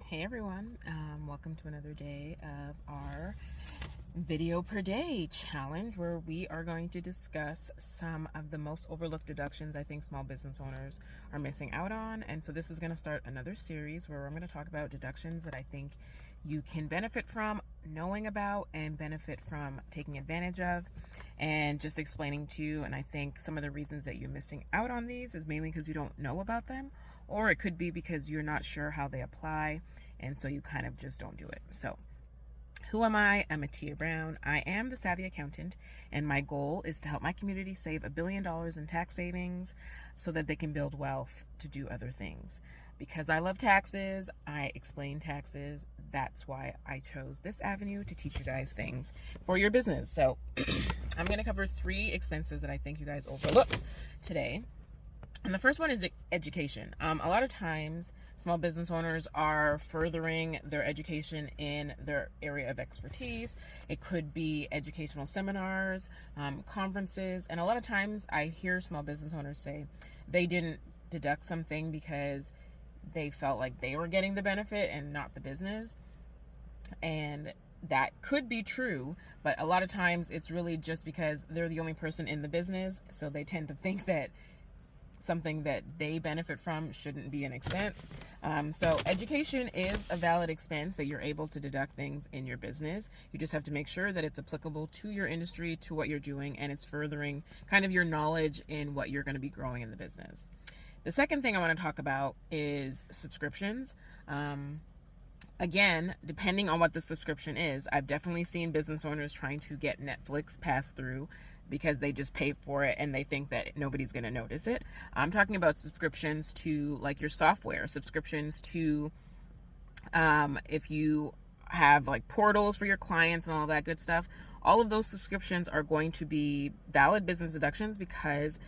Hey everyone, welcome to another day of our video per day challenge where we are going to discuss some of the most overlooked deductions I think small business owners are missing out on. And so this is going to start another series where I'm going to talk about deductions that I think you can benefit from knowing about and benefit from taking advantage of, and just explaining to you. And I think some of the reasons that you're missing out on these is mainly because you don't know about them, or it could be because you're not sure how they apply, and so you kind of just don't do it. So who am I? I'm Atia Brown. I am the Savvy Accountant, and my goal is to help my community save $1 billion in tax savings so that they can build wealth to do other things. Because I love taxes, I explain taxes. That's why I chose this avenue to teach you guys things for your business. So I'm going to cover 3 expenses that I think you guys overlook today. And the first one is education. A lot of times, small business owners are furthering their education in their area of expertise. It could be educational seminars, conferences, and a lot of times I hear small business owners say they didn't deduct something because they felt like they were getting the benefit and not the business. And that could be true, but a lot of times it's really just because they're the only person in the business, so they tend to think that something that they benefit from shouldn't be an expense. So education is a valid expense that you're able to deduct things in your business. You just have to make sure that it's applicable to your industry, to what you're doing, and it's furthering kind of your knowledge in what you're going to be growing in the business. The second thing I want to talk about is subscriptions. Again, depending on what the subscription is, I've definitely seen business owners trying to get Netflix passed through because they just pay for it and they think that nobody's going to notice it. I'm talking about subscriptions to like your software, subscriptions to if you have like portals for your clients and all that good stuff. All of those subscriptions are going to be valid business deductions, because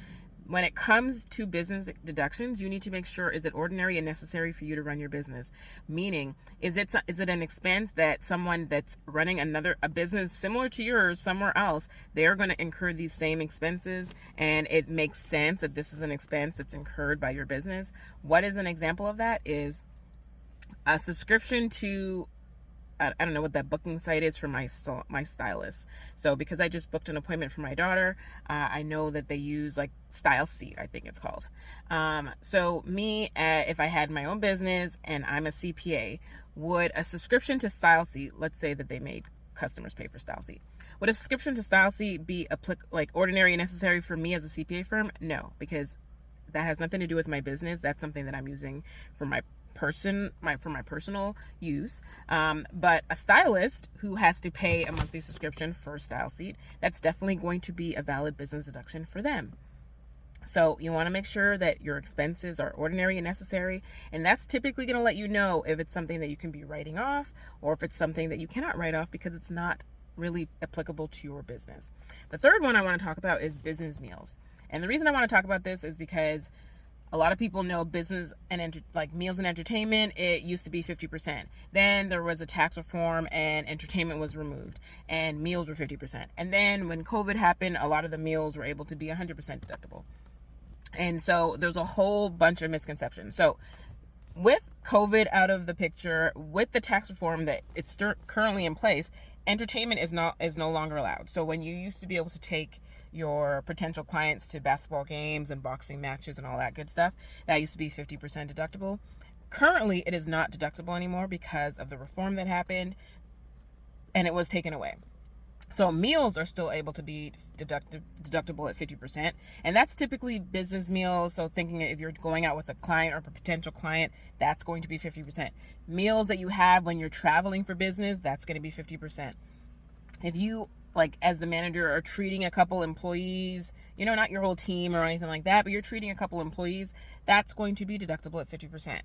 when it comes to business deductions, you need to make sure, is it ordinary and necessary for you to run your business? Meaning, is it an expense that someone that's running a business similar to yours somewhere else, they're going to incur these same expenses, and it makes sense that this is an expense that's incurred by your business? What is an example of that? Is a subscription to, I don't know what that booking site is for my stylist. So because I just booked an appointment for my daughter, I know that they use like Style Seat, I think it's called. So me, if I had my own business and I'm a CPA, would a subscription to Style Seat, let's say that they made customers pay for Style Seat, would a subscription to Style Seat be like ordinary and necessary for me as a CPA firm? No, because that has nothing to do with my business. That's something that I'm using for my personal use. But a stylist who has to pay a monthly subscription for Style Seat, that's definitely going to be a valid business deduction for them. So you want to make sure that your expenses are ordinary and necessary, and that's typically going to let you know if it's something that you can be writing off, or if it's something that you cannot write off because it's not really applicable to your business. The third one I want to talk about is business meals. And the reason I want to talk about this is because a lot of people know business and like meals and entertainment, it used to be 50%. Then there was a tax reform and entertainment was removed and meals were 50%. And then when COVID happened, a lot of the meals were able to be 100% deductible. And so there's a whole bunch of misconceptions. So with COVID out of the picture, with the tax reform that it's currently in place, entertainment is no longer allowed. So when you used to be able to take your potential clients to basketball games and boxing matches and all that good stuff, that used to be 50% deductible. Currently, it is not deductible anymore because of the reform that happened, and it was taken away. So meals are still able to be deductible at 50%. And that's typically business meals. So thinking if you're going out with a client or a potential client, that's going to be 50%. Meals that you have when you're traveling for business, that's going to be 50%. If you, like as the manager, are treating a couple employees, not your whole team or anything like that, but you're treating a couple employees, that's going to be deductible at 50%.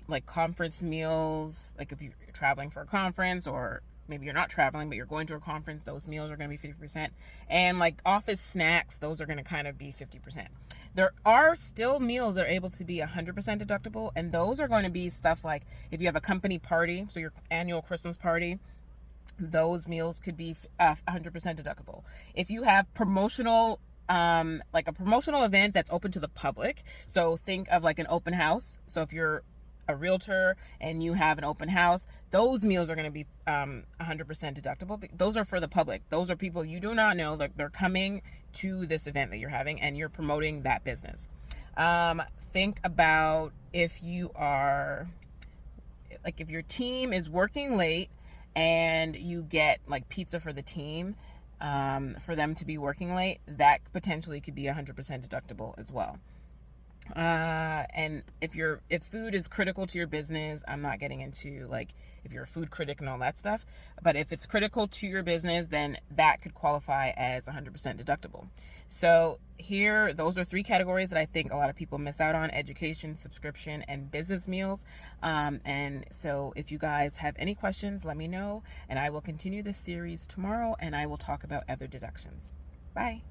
Like conference meals, like if you're traveling for a conference, or maybe you're not traveling, but you're going to a conference, those meals are going to be 50%. And like office snacks, those are going to kind of be 50%. There are still meals that are able to be 100% deductible. And those are going to be stuff like if you have a company party, so your annual Christmas party, those meals could be 100% deductible. If you have promotional like a promotional event that's open to the public, so think of like an open house. So if you're a realtor and you have an open house, those meals are going to be 100% deductible. Those are for the public. Those are people you do not know, like they're coming to this event that you're having and you're promoting that business. Think about if you are, like, if your team is working late and you get like pizza for the team, for them to be working late, that potentially could be 100% deductible as well. And if food is critical to your business, I'm not getting into like if you're a food critic and all that stuff, but if it's critical to your business, then that could qualify as 100% deductible. So here, those are 3 categories that I think a lot of people miss out on: education, subscription, and business meals. And so if you guys have any questions, let me know, and I will continue this series tomorrow, and I will talk about other deductions. Bye.